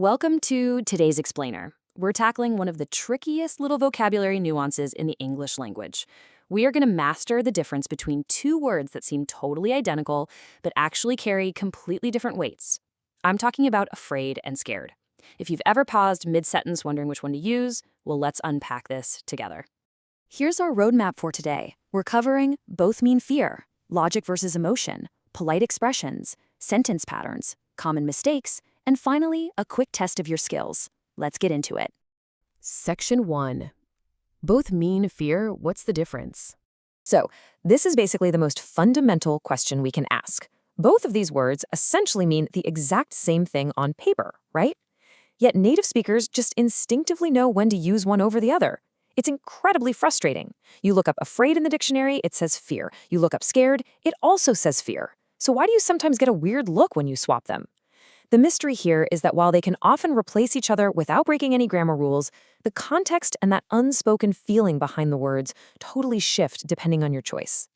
Welcome to today's Explainer. We're tackling one of the trickiest little vocabulary nuances in the English language. We are going to master the difference between two words that seem totally identical, but actually carry completely different weights. I'm talking about afraid and scared. If you've ever paused mid-sentence wondering which one to use, well, let's unpack this together. Here's our roadmap for today. We're covering both mean fear, logic versus emotion, polite expressions, sentence patterns, common mistakes, and finally, a quick test of your skills. Let's get into it. Section 1. Both mean fear, what's the difference? So, this is basically the most fundamental question we can ask. Both of these words essentially mean the exact same thing on paper, right? Yet native speakers just instinctively know when to use one over the other. It's incredibly frustrating. You look up afraid in the dictionary, it says fear. You look up scared, it also says fear. So why do you sometimes get a weird look when you swap them? The mystery here is that while they can often replace each other without breaking any grammar rules, the context and that unspoken feeling behind the words totally shift depending on your choice.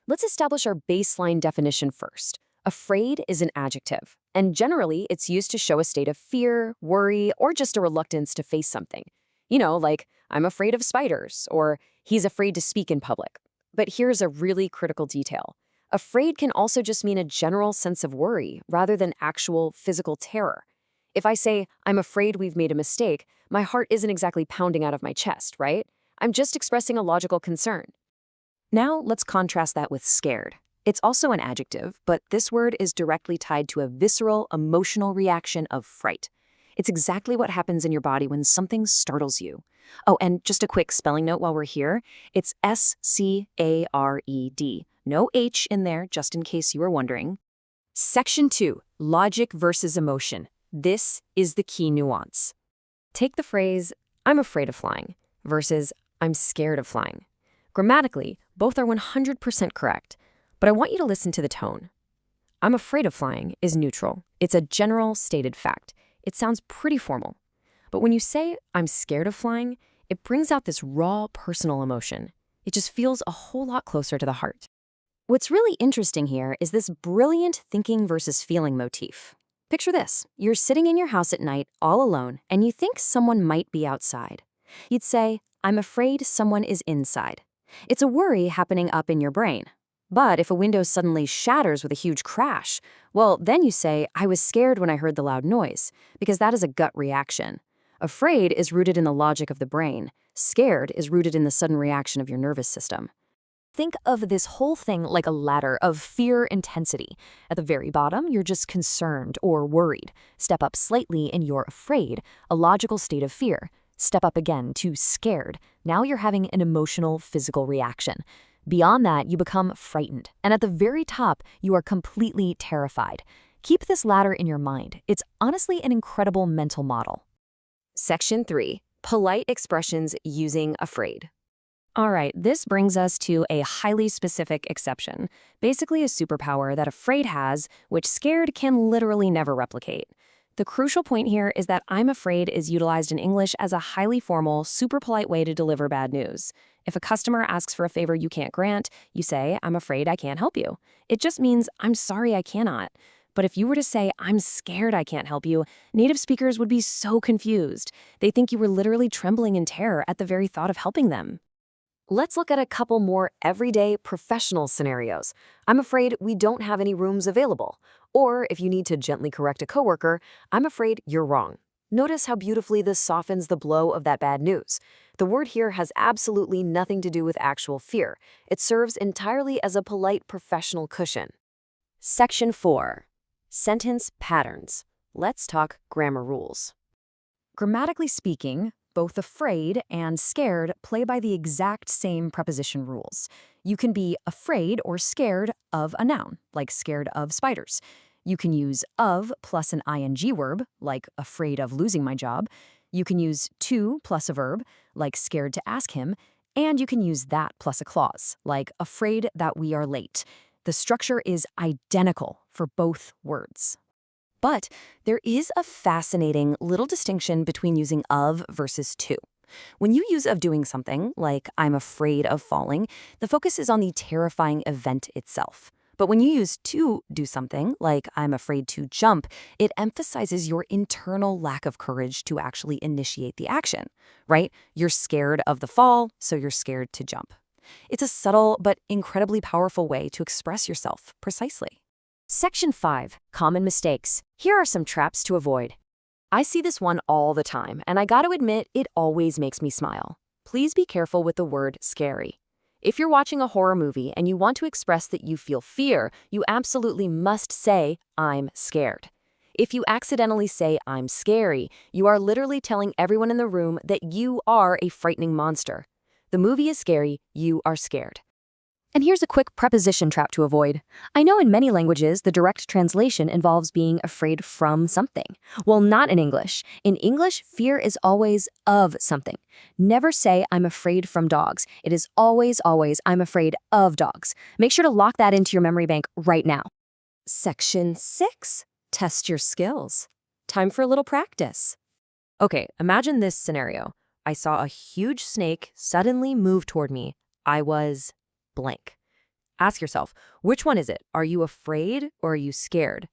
Let's establish our baseline definition first. Afraid is an adjective, and generally it's used to show a state of fear, worry, or just a reluctance to face something. You know, like, I'm afraid of spiders, or he's afraid to speak in public. But here's a really critical detail. Afraid can also just mean a general sense of worry rather than actual physical terror. If I say, I'm afraid we've made a mistake, my heart isn't exactly pounding out of my chest, right? I'm just expressing a logical concern. Now let's contrast that with scared. It's also an adjective, but this word is directly tied to a visceral, emotional reaction of fright. It's exactly what happens in your body when something startles you. Oh, and just a quick spelling note while we're here. It's S-C-A-R-E-D. No H in there, just in case you were wondering. Section 2, logic versus emotion. This is the key nuance. Take the phrase, I'm afraid of flying, versus I'm scared of flying. Grammatically, both are 100% correct, but I want you to listen to the tone. I'm afraid of flying is neutral. It's a general stated fact. It sounds pretty formal. But when you say I'm scared of flying, it brings out this raw personal emotion. It just feels a whole lot closer to the heart. What's really interesting here is this brilliant thinking versus feeling motif. Picture this. You're sitting in your house at night, all alone, and you think someone might be outside. You'd say, I'm afraid someone is inside. It's a worry happening up in your brain. But if a window suddenly shatters with a huge crash, well, then you say, I was scared when I heard the loud noise, because that is a gut reaction. Afraid is rooted in the logic of the brain. Scared is rooted in the sudden reaction of your nervous system. Think of this whole thing like a ladder of fear intensity. At the very bottom, you're just concerned or worried. Step up slightly and you're afraid, a logical state of fear. Step up again to scared. Now you're having an emotional, physical reaction. Beyond that, you become frightened. And at the very top, you are completely terrified. Keep this ladder in your mind. It's honestly an incredible mental model. Section 3. Polite expressions using afraid. All right, this brings us to a highly specific exception, basically a superpower that afraid has, which scared can literally never replicate. The crucial point here is that I'm afraid is utilized in English as a highly formal, super polite way to deliver bad news. If a customer asks for a favor you can't grant, you say, I'm afraid I can't help you. It just means, I'm sorry I cannot. But if you were to say, I'm scared I can't help you, native speakers would be so confused. They think you were literally trembling in terror at the very thought of helping them. Let's look at a couple more everyday professional scenarios. I'm afraid we don't have any rooms available. Or if you need to gently correct a coworker, I'm afraid you're wrong. Notice how beautifully this softens the blow of that bad news. The word here has absolutely nothing to do with actual fear. It serves entirely as a polite professional cushion. Section 4. Sentence patterns. Let's talk grammar rules. Grammatically speaking, both afraid and scared play by the exact same preposition rules. You can be afraid or scared of a noun, like scared of spiders. You can use of plus an ing verb, like afraid of losing my job. You can use to plus a verb, like scared to ask him. And you can use that plus a clause, like afraid that we are late. The structure is identical for both words. But there is a fascinating little distinction between using of versus to. When you use of doing something, like I'm afraid of falling, the focus is on the terrifying event itself. But when you use to do something, like I'm afraid to jump, it emphasizes your internal lack of courage to actually initiate the action, right? You're scared of the fall, so you're scared to jump. It's a subtle but incredibly powerful way to express yourself precisely. Section 5. Common mistakes. Here are some traps to avoid. I see this one all the time, and I gotta admit, it always makes me smile. Please be careful with the word scary. If you're watching a horror movie and you want to express that you feel fear, you absolutely must say, I'm scared. If you accidentally say, I'm scary, you are literally telling everyone in the room that you are a frightening monster. The movie is scary, you are scared. And here's a quick preposition trap to avoid. I know in many languages, the direct translation involves being afraid from something. Well, not in English. In English, fear is always of something. Never say, I'm afraid from dogs. It is always, I'm afraid of dogs. Make sure to lock that into your memory bank right now. Section 6. Test your skills. Time for a little practice. Okay, imagine this scenario. I saw a huge snake suddenly move toward me. I was blank. Ask yourself, which one is it? Are you afraid or are you scared?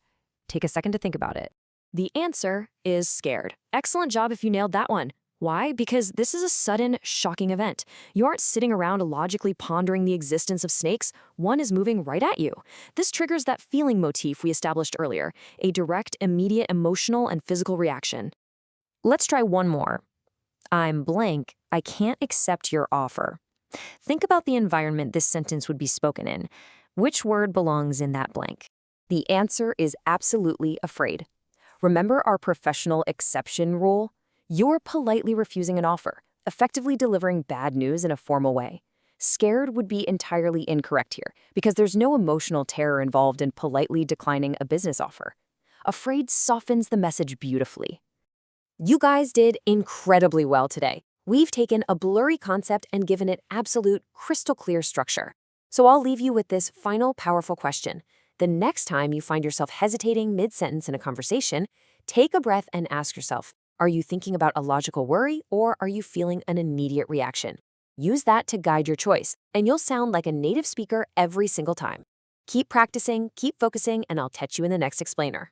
Take a second to think about it. The answer is scared. Excellent job if you nailed that one. Why? Because this is a sudden, shocking event. You aren't sitting around logically pondering the existence of snakes. One is moving right at you. This triggers that feeling motif we established earlier, a direct, immediate emotional and physical reaction. Let's try one more. I'm blank. I can't accept your offer. Think about the environment this sentence would be spoken in. Which word belongs in that blank? The answer is absolutely afraid. Remember our professional exception rule? You're politely refusing an offer, effectively delivering bad news in a formal way. Scared would be entirely incorrect here, because there's no emotional terror involved in politely declining a business offer. Afraid softens the message beautifully. You guys did incredibly well today. We've taken a blurry concept and given it absolute, crystal clear structure. So I'll leave you with this final powerful question. The next time you find yourself hesitating mid-sentence in a conversation, take a breath and ask yourself, are you thinking about a logical worry or are you feeling an immediate reaction? Use that to guide your choice, and you'll sound like a native speaker every single time. Keep practicing, keep focusing, and I'll catch you in the next explainer.